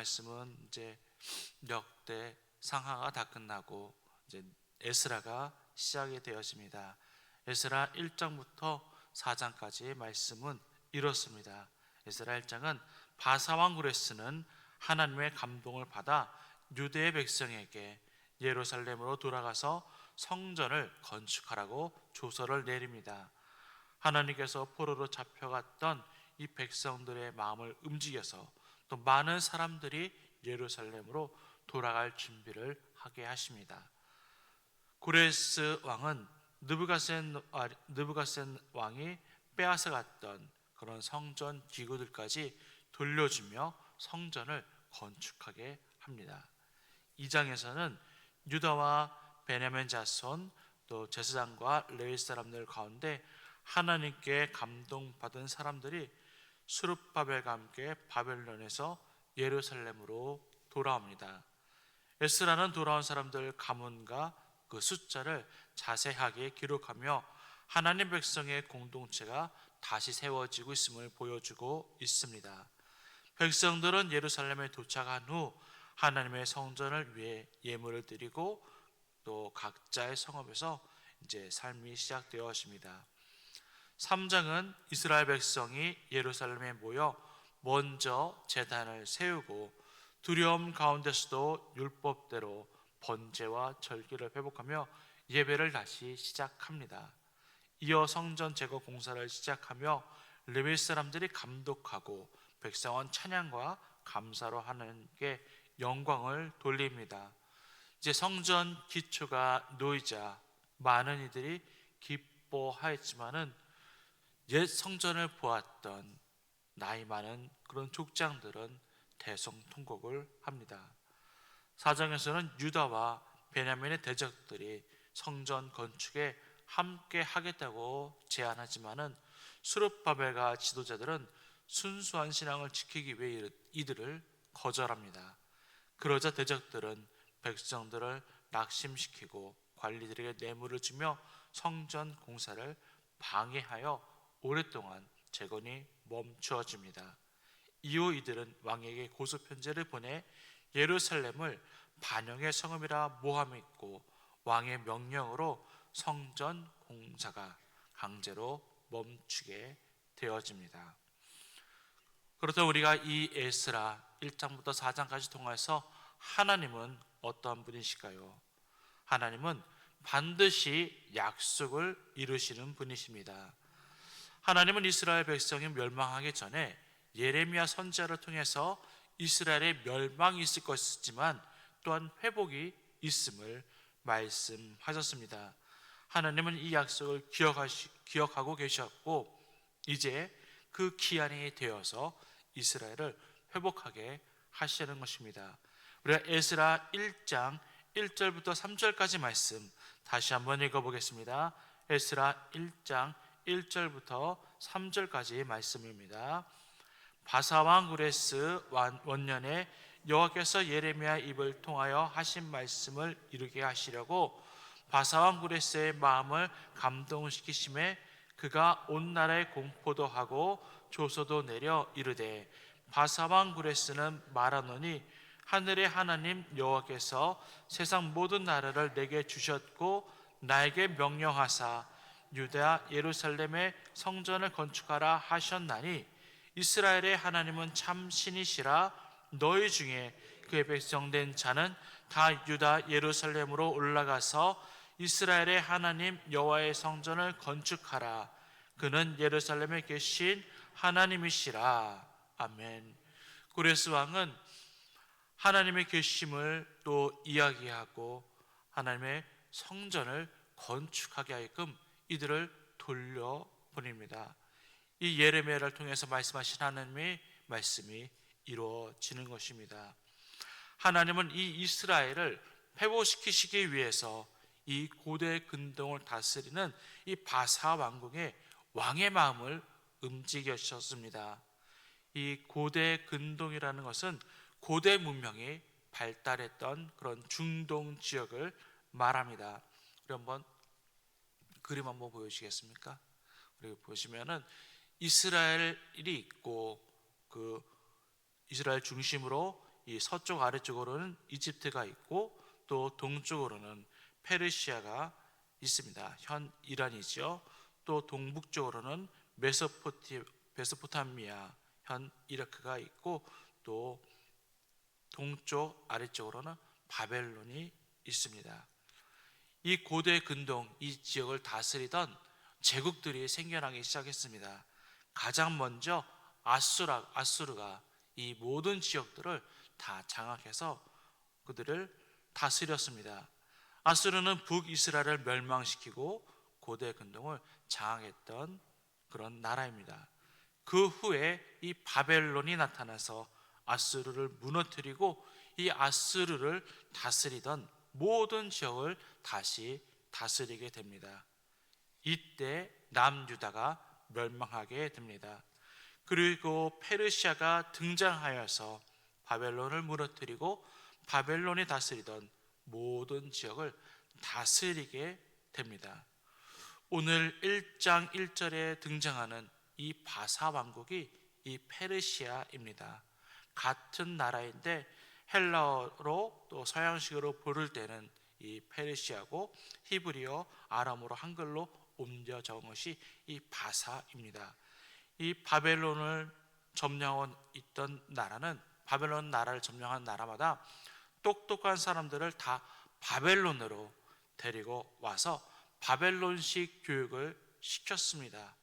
말씀은 이제 역대 상하가 다 끝나고 이제 에스라가 시작이 되었습니다. 에스라 1장부터 4장까지의 말씀은 이렇습니다. 에스라 1장은 바사왕 고레스는 하나님의 감동을 받아 유대의 백성에게 예루살렘으로 돌아가서 성전을 건축하라고 조서를 내립니다. 하나님께서 포로로 잡혀갔던 이 백성들의 마음을 움직여서 또 많은 사람들이 예루살렘으로 돌아갈 준비를 하게 하십니다. 고레스 왕은 느부갓센 왕이 빼앗아갔던 그런 성전 기구들까지 돌려주며 성전을 건축하게 합니다. 2장에서는 유다와 베냐민 자손 또 제사장과 레위 사람들 가운데 하나님께 감동받은 사람들이 수룹바벨과 함께 바벨론에서 예루살렘으로 돌아옵니다. 에스라는 돌아온 사람들 가문과 그 숫자를 자세하게 기록하며 하나님 백성의 공동체가 다시 세워지고 있음을 보여주고 있습니다. 백성들은 예루살렘에 도착한 후 하나님의 성전을 위해 예물을 드리고 또 각자의 성읍에서 이제 삶이 시작되었습니다. 3장은 이스라엘 백성이 예루살렘에 모여 먼저 제단을 세우고 두려움 가운데서도 율법대로 번제와 절기를 회복하며 예배를 다시 시작합니다. 이어 성전 제거 공사를 시작하며 레위 사람들이 감독하고 백성은 찬양과 감사로 하나님께 영광을 돌립니다. 이제 성전 기초가 놓이자 많은 이들이 기뻐하였지만은 옛 성전을 보았던 나이 많은 그런 족장들은 대성통곡을 합니다. 4장에서는 유다와 베냐민의 대적들이 성전 건축에 함께 하겠다고 제안하지만은 수룹바벨과 지도자들은 순수한 신앙을 지키기 위해 이들을 거절합니다. 그러자 대적들은 백성들을 낙심시키고 관리들에게 뇌물을 주며 성전 공사를 방해하여 오랫동안 재건이 멈추어집니다. 이후 이들은 왕에게 고소편지를 보내 예루살렘을 반영의 성읍이라 모함했고 왕의 명령으로 성전 공사가 강제로 멈추게 되어집니다. 그렇다면 우리가 이 에스라 1장부터 4장까지 통해서 하나님은 어떠한 분이실까요? 하나님은 반드시 약속을 이루시는 분이십니다. 하나님은 이스라엘 백성이 멸망하기 전에 예레미야 선지자를 통해서 이스라엘의 멸망이 있을 것이지만 또한 회복이 있음을 말씀하셨습니다. 하나님은 이 약속을 기억하고 계셨고 이제 그 기한이 되어서 이스라엘을 회복하게 하시는 것입니다. 우리가 에스라 1장 1절부터 3절까지 말씀 다시 한번 읽어보겠습니다. 에스라 1장 1절부터 3절까지 말씀입니다. 바사왕 고레스 원년에 여호와께서 예레미야 입을 통하여 하신 말씀을 이루게 하시려고 바사왕 고레스의 마음을 감동시키심에 그가 온 나라에 공포도 하고 조서도 내려 이르되 바사왕 고레스는 말하노니 하늘의 하나님 여호와께서 세상 모든 나라를 내게 주셨고 나에게 명령하사 유다 예루살렘의 성전을 건축하라 하셨나니 이스라엘의 하나님은 참 신이시라. 너희 중에 그의 백성된 자는 다 유다 예루살렘으로 올라가서 이스라엘의 하나님 여호와의 성전을 건축하라. 그는 예루살렘에 계신 하나님이시라. 아멘. 고레스 왕은 하나님의 계심을 또 이야기하고 하나님의 성전을 건축하게 하게끔 이들을 돌려보냅니다. 이 예레미야를 통해서 말씀하신 하나님의 말씀이 이루어지는 것입니다. 하나님은 이 이스라엘을 회복시키시기 위해서 이 고대 근동을 다스리는 이 바사 왕국의 왕의 마음을 움직이셨습니다. 이 고대 근동이라는 것은 고대 문명이 발달했던 그런 중동 지역을 말합니다. 우리 한번 그림 한번 보여주시겠습니까? 우리 보시면은 이스라엘이 있고 그 이스라엘 중심으로 이 서쪽 아래쪽으로는 이집트가 있고 또 동쪽으로는 페르시아가 있습니다. 현 이란이죠. 또 동북쪽으로는 메소포타미아 현 이라크가 있고 또 동쪽 아래쪽으로는 바벨론이 있습니다. 이 고대 근동 이 지역을 다스리던 제국들이 생겨나기 시작했습니다. 가장 먼저 아수르가 이 모든 지역들을 다 장악해서 그들을 다스렸습니다. 아수르는 북이스라엘을 멸망시키고 고대 근동을 장악했던 그런 나라입니다. 그 후에 이 바벨론이 나타나서 아수르를 무너뜨리고 이 아수르를 다스리던 모든 지역을 다시 다스리게 됩니다. 이때 남유다가 멸망하게 됩니다. 그리고 페르시아가 등장하여서 바벨론을 무너뜨리고 바벨론이 다스리던 모든 지역을 다스리게 됩니다. 오늘 1장 1절에 등장하는 이 바사 왕국이 이 페르시아입니다. 같은 나라인데 헬라어로 또 서양식으로 부를 때는 이 페르시아고 히브리어, 아람어로 한글로 옮겨 적은 것이 이 바사입니다. 이 바벨론을 점령한 있던 나라는 바벨론 나라를 점령한 나라마다 똑똑한 사람들을 다 바벨론으로 데리고 와서 바벨론식 교육을 시켰습니다.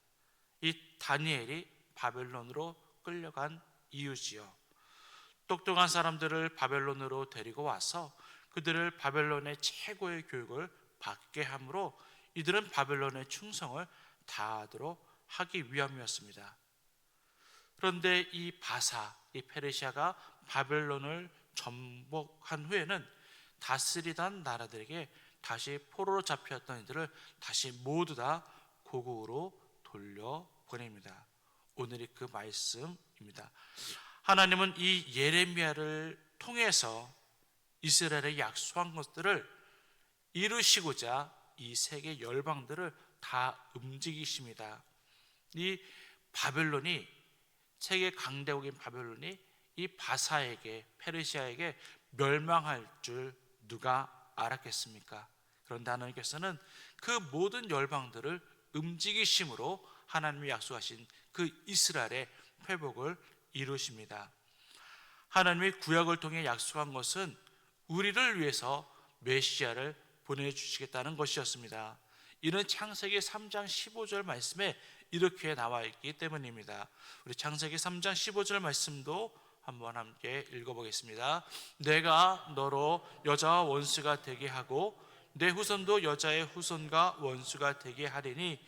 이 다니엘이 바벨론으로 끌려간 이유지요. 똑똑한 사람들을 바벨론으로 데리고 와서 그들을 바벨론의 최고의 교육을 받게 함으로 이들은 바벨론의 충성을 다하도록 하기 위함이었습니다. 그런데 이 페르시아가 바벨론을 정복한 후에는 다스리던 나라들에게 다시 포로로 잡혔던 이들을 다시 모두 다 고국으로 돌려보냅니다. 오늘이 그 말씀입니다. 하나님은 이 예레미야를 통해서 이스라엘에 약속한 것들을 이루시고자 이 세계 열방들을 다 움직이십니다. 이 바벨론이 세계 강대국인 바벨론이 이 바사에게 페르시아에게 멸망할 줄 누가 알았겠습니까? 그런데 하나님께서는 그 모든 열방들을 움직이심으로 하나님이 약속하신 그 이스라엘의 회복을 이루십니다. 하나님이 구약을 통해 약속한 것은 우리를 위해서 메시아를 보내주시겠다는 것이었습니다. 이는 창세기 3장 15절 말씀에 이렇게 나와 있기 때문입니다. 우리 창세기 3장 15절 말씀도 한번 함께 읽어보겠습니다. 내가 너로 여자와 원수가 되게 하고 내 후손도 여자의 후손과 원수가 되게 하리니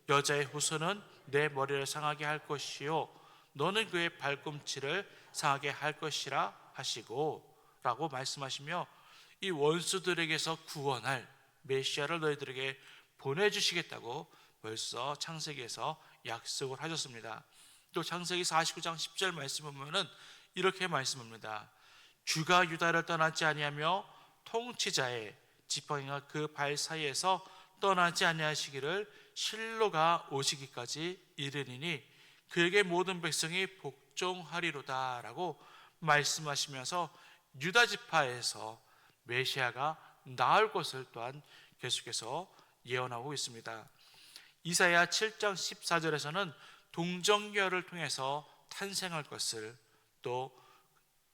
여자의 후손은 내 머리를 상하게 할 것이요 너는 그의 발꿈치를 상하게 할 것이라 하시고 라고 말씀하시며 이 원수들에게서 구원할 메시아를 너희들에게 보내주시겠다고 벌써 창세기에서 약속을 하셨습니다. 또 창세기 49장 10절 말씀 보면은 이렇게 말씀합니다. 주가 유다를 떠나지 아니하며 통치자의 지팡이가 그 발 사이에서 떠나지 아니하시기를 실로가 오시기까지 이르니니 그에게 모든 백성이 복종하리로다 라고 말씀하시면서 유다 지파에서 메시아가 나올 것을 또한 계속해서 예언하고 있습니다. 이사야 7장 14절에서는 동정녀를 통해서 탄생할 것을, 또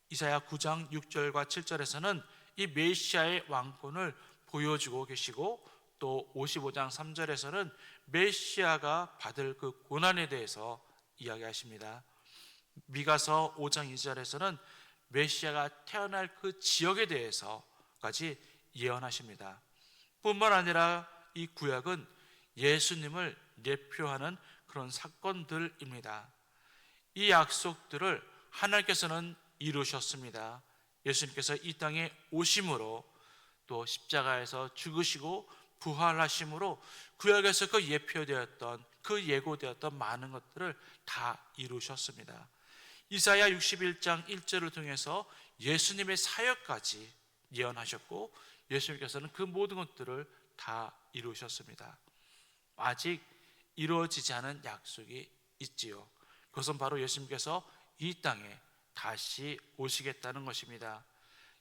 이사야 9장 6절과 7절에서는 이 메시아의 왕권을 보여주고 계시고, 또 55장 3절에서는 메시아가 받을 그 고난에 대해서 이야기하십니다. 미가서 5장 2절에서는 메시아가 태어날 그 지역에 대해서까지 예언하십니다. 뿐만 아니라 이 구약은 예수님을 예표하는 그런 사건들입니다. 이 약속들을 하나님께서는 이루셨습니다. 예수님께서 이 땅에 오심으로, 또 십자가에서 죽으시고 부활하심으로 구약에서 그 예표되었던, 그 예고되었던 많은 것들을 다 이루셨습니다. 이사야 61장 1절을 통해서 예수님의 사역까지 예언하셨고, 예수님께서는 그 모든 것들을 다 이루셨습니다. 아직 이루어지지 않은 약속이 있지요. 그것은 바로 예수님께서 이 땅에 다시 오시겠다는 것입니다.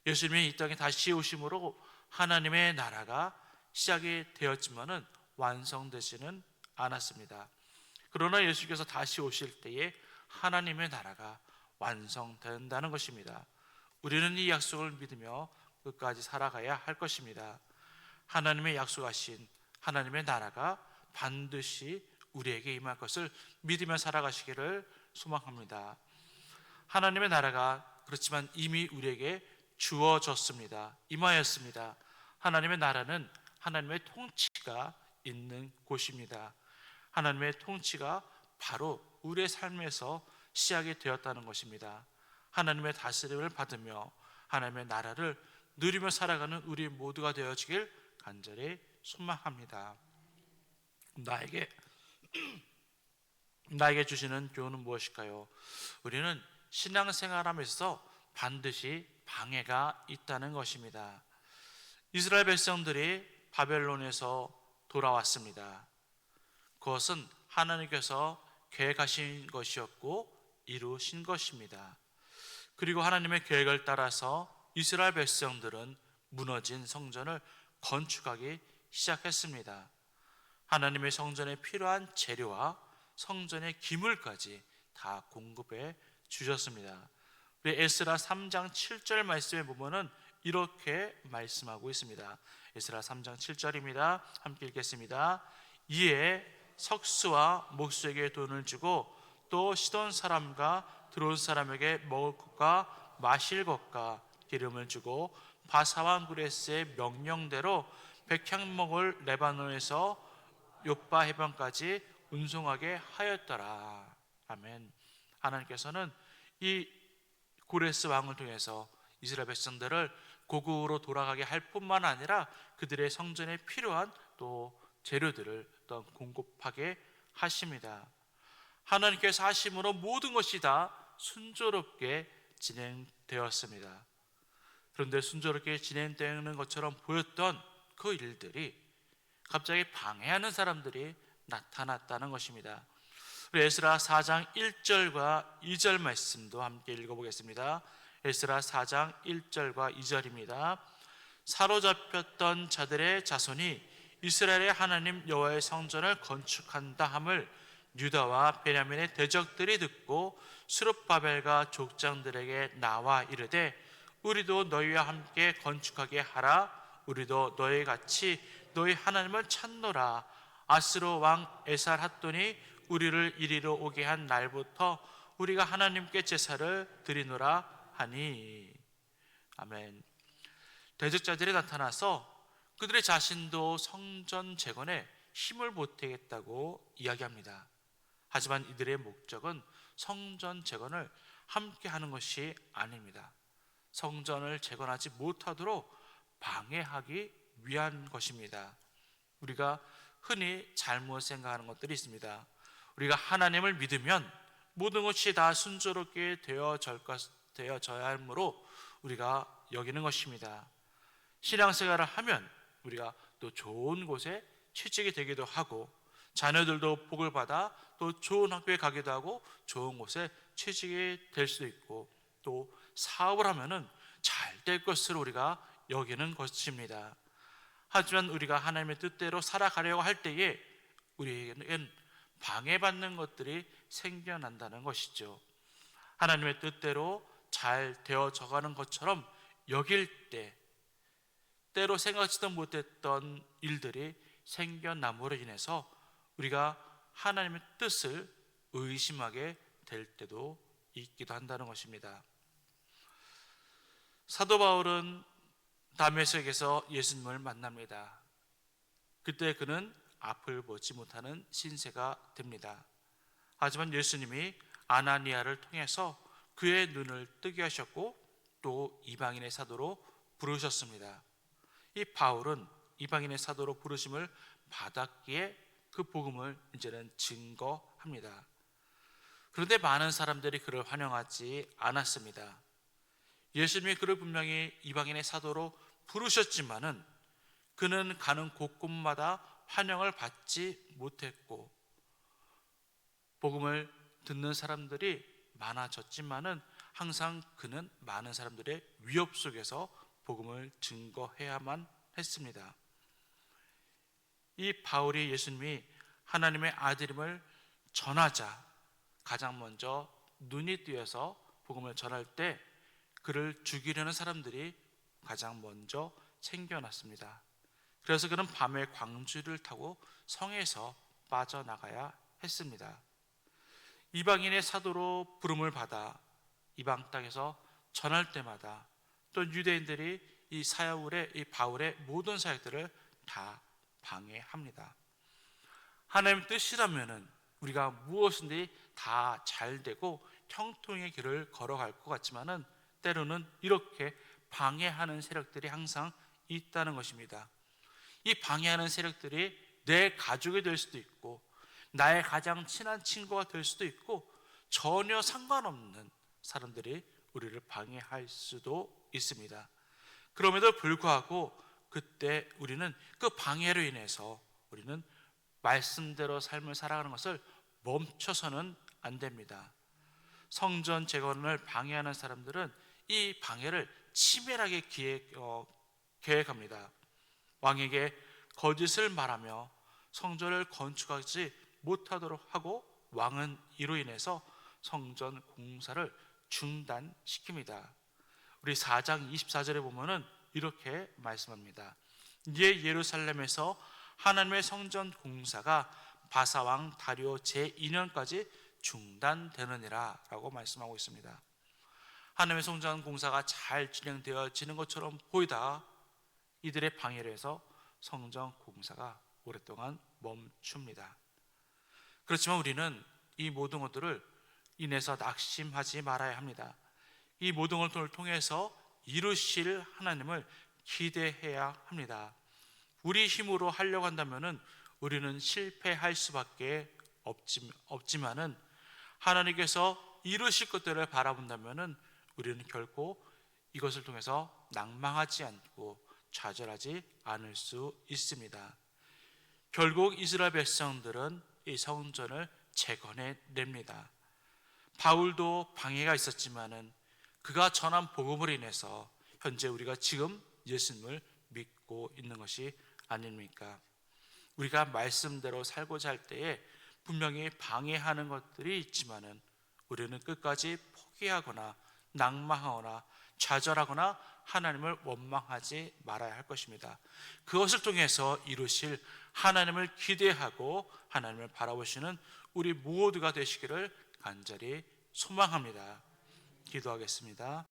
예수님이 이 땅에 다시 오심으로 하나님의 나라가 시작이 되었지만은 완성되지는 않았습니다. 그러나 예수께서 다시 오실 때에 하나님의 나라가 완성된다는 것입니다. 우리는 이 약속을 믿으며 끝까지 살아가야 할 것입니다. 하나님의 약속하신 하나님의 나라가 반드시 우리에게 임할 것을 믿으며 살아가시기를 소망합니다. 하나님의 나라가 그렇지만 이미 우리에게 주어졌습니다. 임하였습니다. 하나님의 나라는 하나님의 통치가 있는 곳입니다. 하나님의 통치가 바로 우리의 삶에서 시작이 되었다는 것입니다. 하나님의 다스림을 받으며 하나님의 나라를 누리며 살아가는 우리 모두가 되어지길 간절히 소망합니다. 나에게 주시는 교훈은 무엇일까요? 우리는 신앙생활하면서 반드시 방해가 있다는 것입니다. 이스라엘 백성들이 바벨론에서 돌아왔습니다. 그것은 하나님께서 계획하신 것이었고 이루신 것입니다. 그리고 하나님의 계획을 따라서 이스라엘 백성들은 무너진 성전을 건축하기 시작했습니다. 하나님의 성전에 필요한 재료와 성전의 기물까지 다 공급해 주셨습니다. 우리 에스라 3장 7절 말씀에 보면은 이렇게 말씀하고 있습니다. 에스라 3장 7절입니다. 함께 읽겠습니다. 이에 석수와 목수에게 돈을 주고 또 시돈 사람과 드론 사람에게 먹을 것과 마실 것과 기름을 주고 바사와 구레스의 명령대로 백향목을 레바논에서 욥바 해변까지 운송하게 하였더라. 아멘. 하나님께서는 이 고레스 왕을 통해서 이스라엘 백성들을 고국으로 돌아가게 할 뿐만 아니라 그들의 성전에 필요한 또 재료들을 또 공급하게 하십니다. 하나님께서 하심으로 모든 것이 다 순조롭게 진행되었습니다. 그런데 순조롭게 진행되는 것처럼 보였던 그 일들이 갑자기 방해하는 사람들이 나타났다는 것입니다. 우리 에스라 4장 1절과 2절 말씀도 함께 읽어보겠습니다. 에스라 4장 1절과 2절입니다. 사로잡혔던 자들의 자손이 이스라엘의 하나님 여호와의 성전을 건축한다 함을 유다와 베냐민의 대적들이 듣고 스룹바벨과 족장들에게 나와 이르되 우리도 너희와 함께 건축하게 하라. 우리도 너희 같이 너희 하나님을 찾노라. 아스로 왕 에살핫돈이 우리를 이리로 오게 한 날부터 우리가 하나님께 제사를 드리노라 하니. 아멘. 대적자들이 나타나서 그들의 자신도 성전 재건에 힘을 보태겠다고 이야기합니다. 하지만 이들의 목적은 성전 재건을 함께 하는 것이 아닙니다. 성전을 재건하지 못하도록 방해하기 위한 것입니다. 우리가 흔히 잘못 생각하는 것들이 있습니다. 우리가 하나님을 믿으면 모든 것이 다 순조롭게 되어져야 하므로 우리가 여기는 것입니다. 신앙생활을 하면 우리가 또 좋은 곳에 취직이 되기도 하고 자녀들도 복을 받아 또 좋은 학교에 가기도 하고 좋은 곳에 취직이 될 수도 있고 또 사업을 하면은 잘 될 것으로 우리가 여기는 것입니다. 하지만 우리가 하나님의 뜻대로 살아가려고 할 때에 우리에게는 방해받는 것들이 생겨난다는 것이죠. 하나님의 뜻대로 잘 되어져가는 것처럼 여길 때 때로 생각지도 못했던 일들이 생겨남으로 인해서 우리가 하나님의 뜻을 의심하게 될 때도 있기도 한다는 것입니다. 사도 바울은 다메섹에서 예수님을 만납니다. 그때 그는 앞을 보지 못하는 신세가 됩니다. 하지만 예수님이 아나니아를 통해서 그의 눈을 뜨게 하셨고 또 이방인의 사도로 부르셨습니다. 이 바울은 이방인의 사도로 부르심을 받았기에 그 복음을 이제는 증거합니다. 그런데 많은 사람들이 그를 환영하지 않았습니다. 예수님이 그를 분명히 이방인의 사도로 부르셨지만은 그는 가는 곳곳마다 환영을 받지 못했고 복음을 듣는 사람들이 많아졌지만은 항상 그는 많은 사람들의 위협 속에서 복음을 증거해야만 했습니다. 이 바울이 예수님이 하나님의 아들임을 전하자 가장 먼저 눈이 뜨여서 복음을 전할 때 그를 죽이려는 사람들이 가장 먼저 챙겨놨습니다. 그래서 그는 밤에 광주를 타고 성에서 빠져나가야 했습니다. 이방인의 사도로 부름을 받아 이방 땅에서 전할 때마다 또 유대인들이 이 사울의 이 바울의 모든 사역들을 다 방해합니다. 하나님의 뜻이라면은 우리가 무엇인지 다 잘 되고 형통의 길을 걸어갈 것 같지만은 때로는 이렇게 방해하는 세력들이 항상 있다는 것입니다. 이 방해하는 세력들이 내 가족이 될 수도 있고 나의 가장 친한 친구가 될 수도 있고 전혀 상관없는 사람들이 우리를 방해할 수도 있습니다. 그럼에도 불구하고 그때 우리는 그 방해로 인해서 우리는 말씀대로 삶을 살아가는 것을 멈춰서는 안 됩니다. 성전 재건을 방해하는 사람들은 이 방해를 치밀하게 계획합니다. 왕에게 거짓을 말하며 성전을 건축하지 못하도록 하고 왕은 이로 인해서 성전 공사를 중단시킵니다. 우리 4장 24절에 보면은 이렇게 말씀합니다. 이에 예루살렘에서 하나님의 성전 공사가 바사왕 다리오 제2년까지 중단되느니라 라고 말씀하고 있습니다. 하나님의 성전 공사가 잘 진행되어지는 것처럼 보이다가 이들의 방해를 해서 성전 공사가 오랫동안 멈춥니다. 그렇지만 우리는 이 모든 것들을 인해서 낙심하지 말아야 합니다. 이 모든 것들을 통해서 이루실 하나님을 기대해야 합니다. 우리 힘으로 하려고 한다면 우리는 실패할 수밖에 없지만은 하나님께서 이루실 것들을 바라본다면 우리는 결코 이것을 통해서 낭망하지 않고 좌절하지 않을 수 있습니다. 결국 이스라엘 백성들은 이 성전을 재건해냅니다. 바울도 방해가 있었지만은 그가 전한 복음으로 인해서 현재 우리가 지금 예수님을 믿고 있는 것이 아닙니까? 우리가 말씀대로 살고자 할 때에 분명히 방해하는 것들이 있지만은 우리는 끝까지 포기하거나 낭망하거나 좌절하거나 하나님을 원망하지 말아야 할 것입니다. 그것을 통해서 이루실 하나님을 기대하고 하나님을 바라보시는 우리 모두가 되시기를 간절히 소망합니다. 기도하겠습니다.